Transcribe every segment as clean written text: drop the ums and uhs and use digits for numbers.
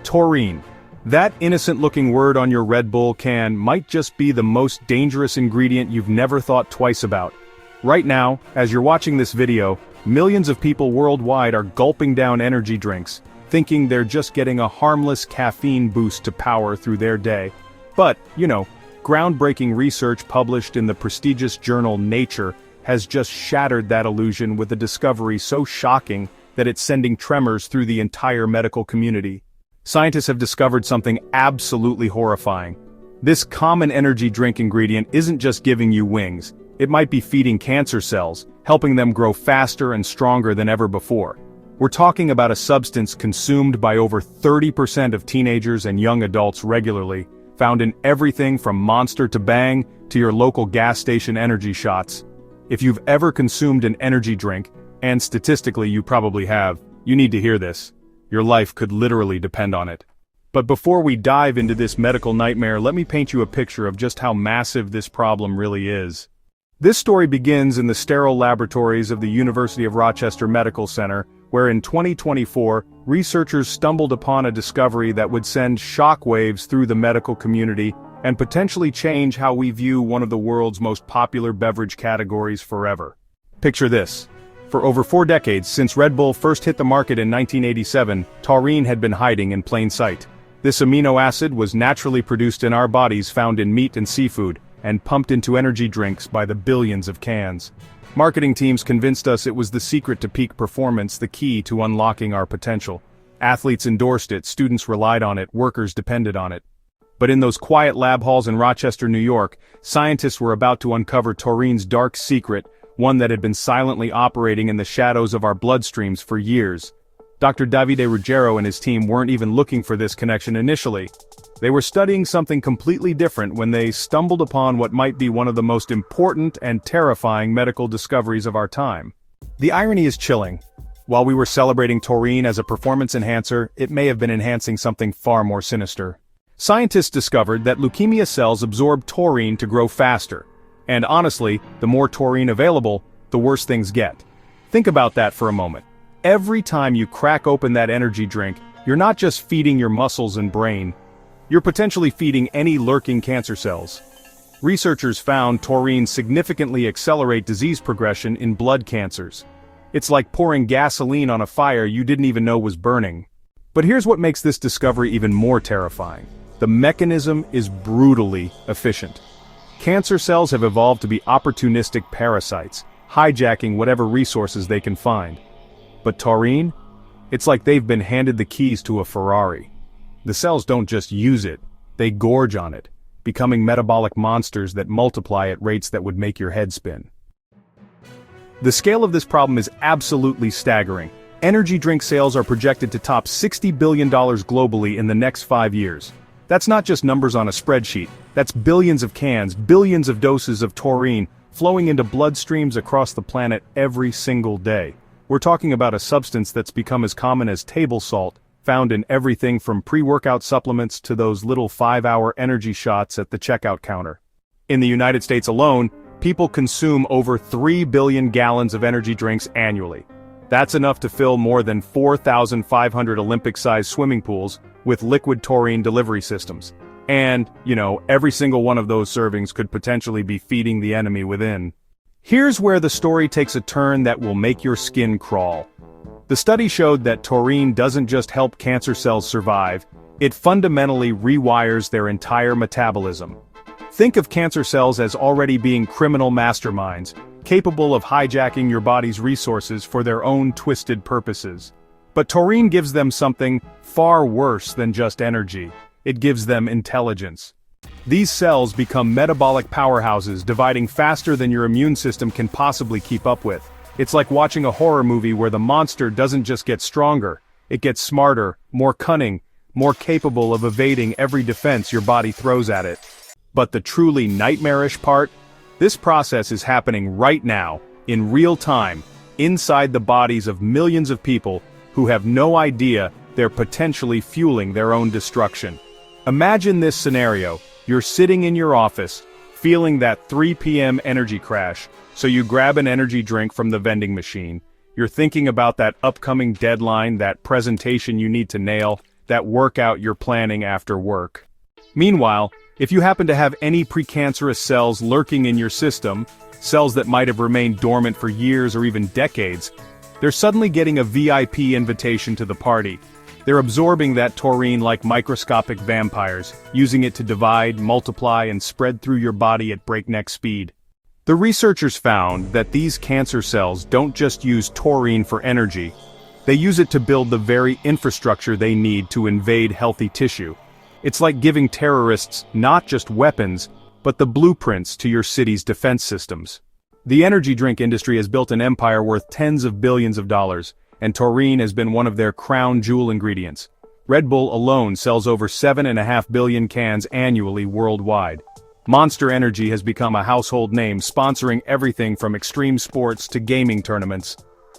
Taurine. That innocent-looking word on your Red Bull can might just be the most dangerous ingredient you've never thought twice about. Right now, as you're watching this video, millions of people worldwide are gulping down energy drinks, thinking they're just getting a harmless caffeine boost to power through their day. But, groundbreaking research published in the prestigious journal Nature has just shattered that illusion with a discovery so shocking that it's sending tremors through the entire medical community. Scientists have discovered something absolutely horrifying. This common energy drink ingredient isn't just giving you wings, it might be feeding cancer cells, helping them grow faster and stronger than ever before. We're talking about a substance consumed by over 30% of teenagers and young adults regularly, found in everything from Monster to Bang to your local gas station energy shots. If you've ever consumed an energy drink, and statistically you probably have, you need to hear this. Your life could literally depend on it. But before we dive into this medical nightmare, let me paint you a picture of just how massive this problem really is. This story begins in the sterile laboratories of the University of Rochester Medical Center, where in 2024, researchers stumbled upon a discovery that would send shockwaves through the medical community and potentially change how we view one of the world's most popular beverage categories forever. Picture this. For over 4 decades since Red Bull first hit the market in 1987, taurine had been hiding in plain sight. This amino acid was naturally produced in our bodies, found in meat and seafood, and pumped into energy drinks by the billions of cans. Marketing teams convinced us it was the secret to peak performance, the key to unlocking our potential. Athletes endorsed it, students relied on it, workers depended on it. But in those quiet lab halls in Rochester, New York, scientists were about to uncover taurine's dark secret, one that had been silently operating in the shadows of our bloodstreams for years. Dr. Davide Ruggiero and his team weren't even looking for this connection initially. They were studying something completely different when they stumbled upon what might be one of the most important and terrifying medical discoveries of our time. The irony is chilling. While we were celebrating taurine as a performance enhancer, it may have been enhancing something far more sinister. Scientists discovered that leukemia cells absorb taurine to grow faster. And honestly, the more taurine available, the worse things get. Think about that for a moment. Every time you crack open that energy drink, you're not just feeding your muscles and brain, you're potentially feeding any lurking cancer cells. Researchers found taurine significantly accelerate disease progression in blood cancers. It's like pouring gasoline on a fire you didn't even know was burning. But here's what makes this discovery even more terrifying. The mechanism is brutally efficient. Cancer cells have evolved to be opportunistic parasites, hijacking whatever resources they can find. But taurine? It's like they've been handed the keys to a Ferrari. The cells don't just use it, they gorge on it, becoming metabolic monsters that multiply at rates that would make your head spin. The scale of this problem is absolutely staggering. Energy drink sales are projected to top $60 billion globally in the next 5 years. That's not just numbers on a spreadsheet, that's billions of cans, billions of doses of taurine, flowing into bloodstreams across the planet every single day. We're talking about a substance that's become as common as table salt, found in everything from pre-workout supplements to those little 5-hour energy shots at the checkout counter. In the United States alone, people consume over 3 billion gallons of energy drinks annually. That's enough to fill more than 4,500 Olympic-sized swimming pools with liquid taurine delivery systems. And, every single one of those servings could potentially be feeding the enemy within. Here's where the story takes a turn that will make your skin crawl. The study showed that taurine doesn't just help cancer cells survive, it fundamentally rewires their entire metabolism. Think of cancer cells as already being criminal masterminds, capable of hijacking your body's resources for their own twisted purposes. But taurine gives them something far worse than just energy. It gives them intelligence. These cells become metabolic powerhouses, dividing faster than your immune system can possibly keep up with. It's like watching a horror movie where the monster doesn't just get stronger, it gets smarter, more cunning, more capable of evading every defense your body throws at it. But the truly nightmarish part? This process is happening right now, in real time, inside the bodies of millions of people who have no idea they're potentially fueling their own destruction. Imagine this scenario. You're sitting in your office, feeling that 3 p.m. energy crash, so you grab an energy drink from the vending machine. You're thinking about that upcoming deadline, that presentation you need to nail, that workout you're planning after work. Meanwhile, if you happen to have any precancerous cells lurking in your system, cells that might have remained dormant for years or even decades, they're suddenly getting a VIP invitation to the party. They're absorbing that taurine like microscopic vampires, using it to divide, multiply, and spread through your body at breakneck speed. The researchers found that these cancer cells don't just use taurine for energy, they use it to build the very infrastructure they need to invade healthy tissue. It's like giving terrorists not just weapons, but the blueprints to your city's defense systems. The energy drink industry has built an empire worth tens of billions of dollars, and taurine has been one of their crown jewel ingredients. Red Bull alone sells over 7.5 billion cans annually worldwide. Monster Energy has become a household name, sponsoring everything from extreme sports to gaming tournaments.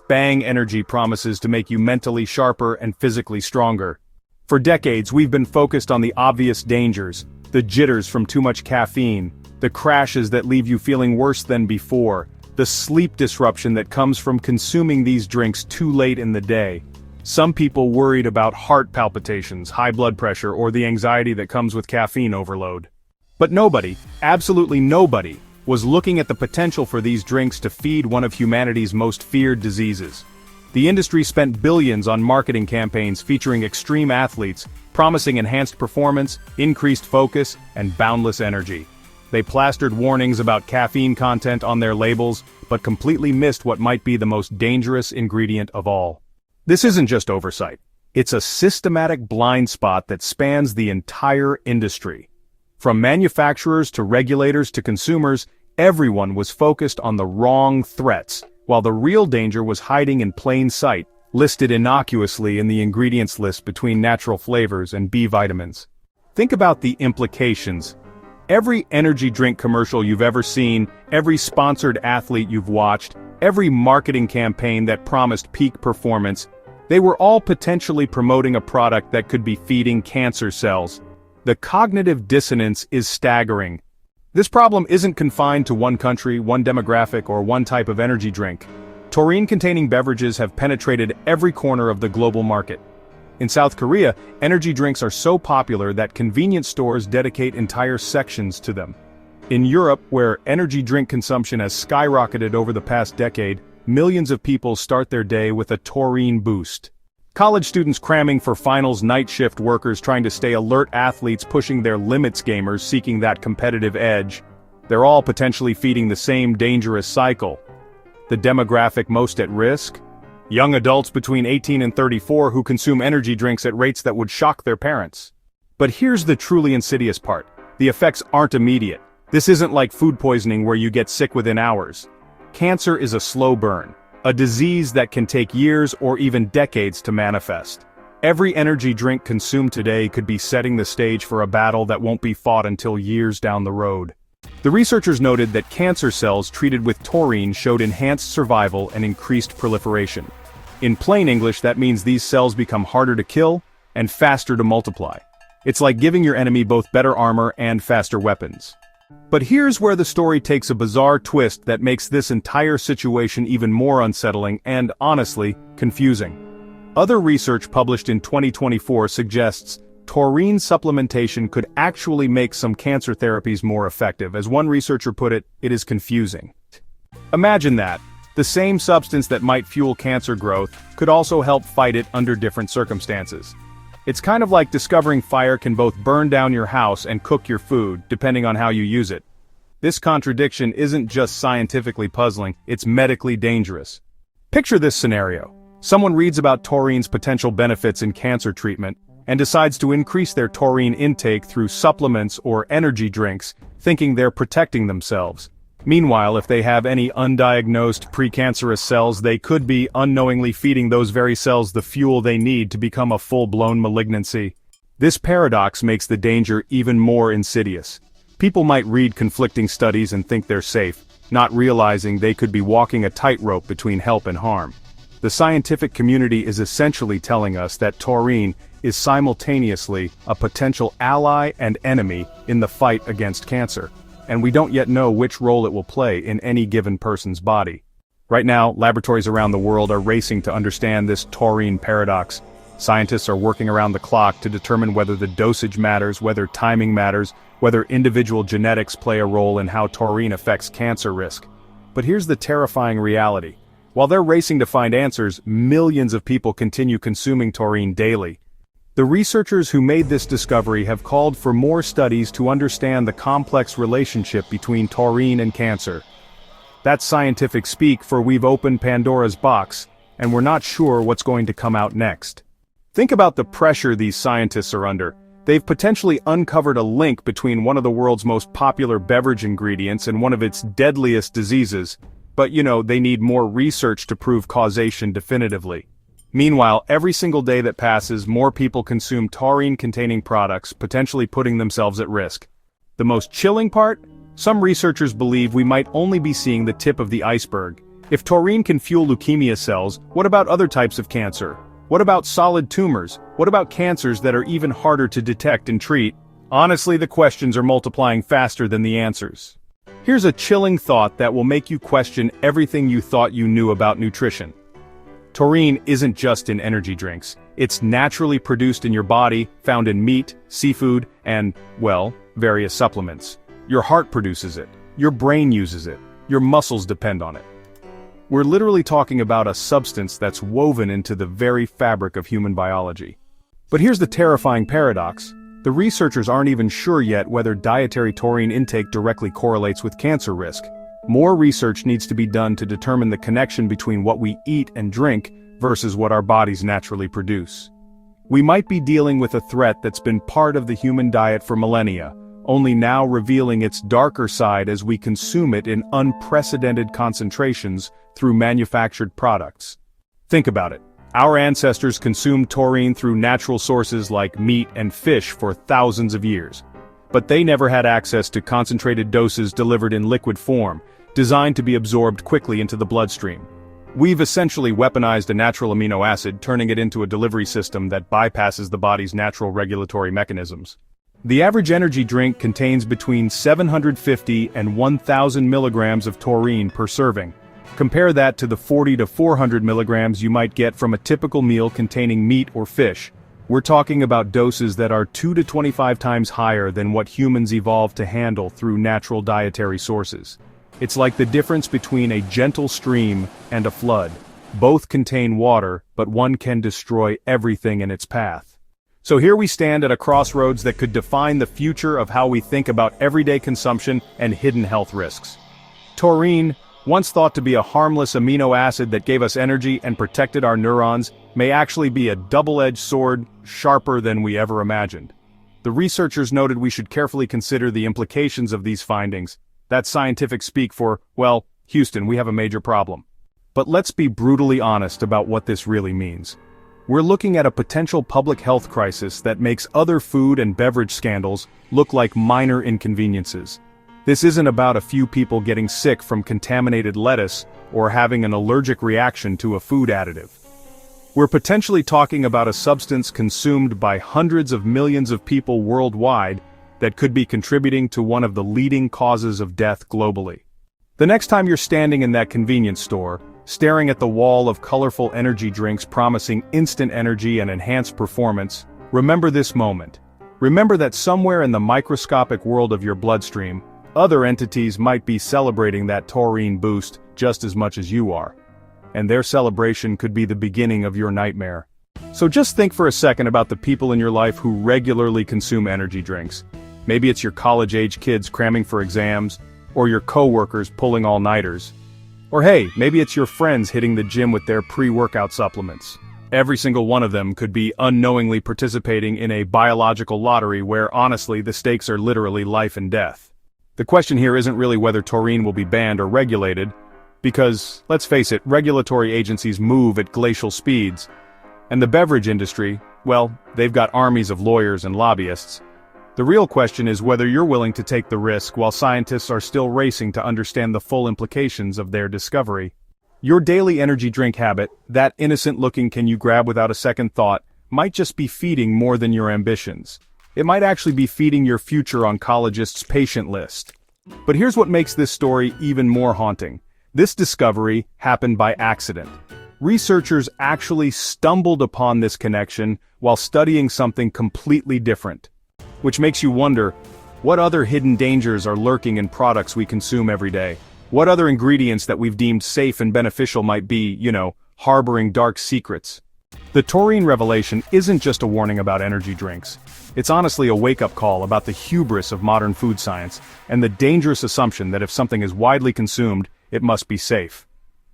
Bang Energy promises to make you mentally sharper and physically stronger. For decades, we've been focused on the obvious dangers, the jitters from too much caffeine, the crashes that leave you feeling worse than before, the sleep disruption that comes from consuming these drinks too late in the day. Some people worried about heart palpitations, high blood pressure, or the anxiety that comes with caffeine overload. But nobody, absolutely nobody, was looking at the potential for these drinks to feed one of humanity's most feared diseases. The industry spent billions on marketing campaigns featuring extreme athletes, promising enhanced performance, increased focus, and boundless energy. They plastered warnings about caffeine content on their labels, but completely missed what might be the most dangerous ingredient of all. This isn't just oversight. It's a systematic blind spot that spans the entire industry. From manufacturers to regulators to consumers, everyone was focused on the wrong threats, while the real danger was hiding in plain sight, listed innocuously in the ingredients list between natural flavors and B vitamins. Think about the implications. Every energy drink commercial you've ever seen, every sponsored athlete you've watched, every marketing campaign that promised peak performance, they were all potentially promoting a product that could be feeding cancer cells. The cognitive dissonance is staggering. This problem isn't confined to one country, one demographic, or one type of energy drink. Taurine-containing beverages have penetrated every corner of the global market. In South Korea, energy drinks are so popular that convenience stores dedicate entire sections to them. In Europe, where energy drink consumption has skyrocketed over the past decade, millions of people start their day with a taurine boost. College students cramming for finals, night shift workers trying to stay alert, athletes pushing their limits, gamers seeking that competitive edge. They're all potentially feeding the same dangerous cycle. The demographic most at risk? Young adults between 18 and 34 who consume energy drinks at rates that would shock their parents. But here's the truly insidious part. The effects aren't immediate. This isn't like food poisoning where you get sick within hours. Cancer is a slow burn. A disease that can take years or even decades to manifest. Every energy drink consumed today could be setting the stage for a battle that won't be fought until years down the road. The researchers noted that cancer cells treated with taurine showed enhanced survival and increased proliferation. In plain English, that means these cells become harder to kill and faster to multiply. It's like giving your enemy both better armor and faster weapons. But here's where the story takes a bizarre twist that makes this entire situation even more unsettling and, honestly, confusing. Other research published in 2024 suggests taurine supplementation could actually make some cancer therapies more effective. As one researcher put it, it is confusing. Imagine that. The same substance that might fuel cancer growth could also help fight it under different circumstances. It's kind of like discovering fire can both burn down your house and cook your food, depending on how you use it. This contradiction isn't just scientifically puzzling, it's medically dangerous. Picture this scenario. Someone reads about taurine's potential benefits in cancer treatment, and decides to increase their taurine intake through supplements or energy drinks, thinking they're protecting themselves. Meanwhile, if they have any undiagnosed precancerous cells, they could be unknowingly feeding those very cells the fuel they need to become a full-blown malignancy. This paradox makes the danger even more insidious. People might read conflicting studies and think they're safe, not realizing they could be walking a tightrope between help and harm. The scientific community is essentially telling us that taurine is simultaneously a potential ally and enemy in the fight against cancer. And we don't yet know which role it will play in any given person's body. Right now, laboratories around the world are racing to understand this taurine paradox. Scientists are working around the clock to determine whether the dosage matters, whether timing matters, whether individual genetics play a role in how taurine affects cancer risk. But here's the terrifying reality. While they're racing to find answers, millions of people continue consuming taurine daily. The researchers who made this discovery have called for more studies to understand the complex relationship between taurine and cancer. That's scientific speak, for we've opened Pandora's box, and we're not sure what's going to come out next. Think about the pressure these scientists are under. They've potentially uncovered a link between one of the world's most popular beverage ingredients and one of its deadliest diseases. But they need more research to prove causation definitively. Meanwhile, every single day that passes, more people consume taurine-containing products, potentially putting themselves at risk. The most chilling part? Some researchers believe we might only be seeing the tip of the iceberg. If taurine can fuel leukemia cells, what about other types of cancer? What about solid tumors? What about cancers that are even harder to detect and treat? Honestly, the questions are multiplying faster than the answers. Here's a chilling thought that will make you question everything you thought you knew about nutrition. Taurine isn't just in energy drinks. It's naturally produced in your body, found in meat, seafood, and, various supplements. Your heart produces it. Your brain uses it. Your muscles depend on it. We're literally talking about a substance that's woven into the very fabric of human biology. But here's the terrifying paradox. The researchers aren't even sure yet whether dietary taurine intake directly correlates with cancer risk. More research needs to be done to determine the connection between what we eat and drink versus what our bodies naturally produce. We might be dealing with a threat that's been part of the human diet for millennia, only now revealing its darker side as we consume it in unprecedented concentrations through manufactured products. Think about it. Our ancestors consumed taurine through natural sources like meat and fish for thousands of years. But they never had access to concentrated doses delivered in liquid form, designed to be absorbed quickly into the bloodstream. We've essentially weaponized a natural amino acid, turning it into a delivery system that bypasses the body's natural regulatory mechanisms. The average energy drink contains between 750 and 1,000 milligrams of taurine per serving. Compare that to the 40 to 400 milligrams you might get from a typical meal containing meat or fish. We're talking about doses that are 2 to 25 times higher than what humans evolved to handle through natural dietary sources. It's like the difference between a gentle stream and a flood. Both contain water, but one can destroy everything in its path. So here we stand at a crossroads that could define the future of how we think about everyday consumption and hidden health risks. Taurine, once thought to be a harmless amino acid that gave us energy and protected our neurons, may actually be a double-edged sword, sharper than we ever imagined. The researchers noted we should carefully consider the implications of these findings. That's scientific speak for, Houston, we have a major problem. But let's be brutally honest about what this really means. We're looking at a potential public health crisis that makes other food and beverage scandals look like minor inconveniences. This isn't about a few people getting sick from contaminated lettuce or having an allergic reaction to a food additive. We're potentially talking about a substance consumed by hundreds of millions of people worldwide that could be contributing to one of the leading causes of death globally. The next time you're standing in that convenience store, staring at the wall of colorful energy drinks promising instant energy and enhanced performance, remember this moment. Remember that somewhere in the microscopic world of your bloodstream, other entities might be celebrating that taurine boost just as much as you are. And their celebration could be the beginning of your nightmare. So just think for a second about the people in your life who regularly consume energy drinks. Maybe it's your college-age kids cramming for exams, or your coworkers pulling all-nighters. Or hey, maybe it's your friends hitting the gym with their pre-workout supplements. Every single one of them could be unknowingly participating in a biological lottery where honestly the stakes are literally life and death. The question here isn't really whether taurine will be banned or regulated, because, let's face it, regulatory agencies move at glacial speeds. And the beverage industry, they've got armies of lawyers and lobbyists. The real question is whether you're willing to take the risk while scientists are still racing to understand the full implications of their discovery. Your daily energy drink habit, that innocent-looking can you grab without a second thought, might just be feeding more than your ambitions. It might actually be feeding your future oncologist's patient list. But here's what makes this story even more haunting. This discovery happened by accident. Researchers actually stumbled upon this connection while studying something completely different. Which makes you wonder, what other hidden dangers are lurking in products we consume every day? What other ingredients that we've deemed safe and beneficial might be, harboring dark secrets? The taurine revelation isn't just a warning about energy drinks. It's honestly a wake-up call about the hubris of modern food science, and the dangerous assumption that if something is widely consumed, it must be safe.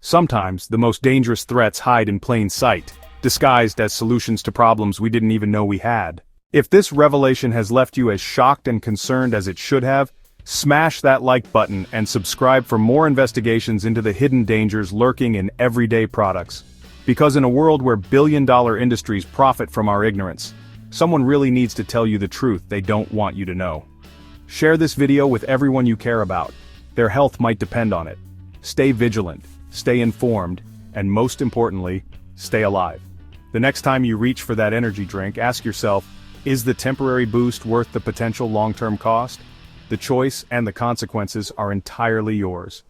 Sometimes, the most dangerous threats hide in plain sight, disguised as solutions to problems we didn't even know we had. If this revelation has left you as shocked and concerned as it should have, smash that like button and subscribe for more investigations into the hidden dangers lurking in everyday products. Because in a world where billion-dollar industries profit from our ignorance, someone really needs to tell you the truth they don't want you to know. Share this video with everyone you care about. Their health might depend on it. Stay vigilant, stay informed, and most importantly, stay alive. The next time you reach for that energy drink, ask yourself, is the temporary boost worth the potential long-term cost? The choice and the consequences are entirely yours.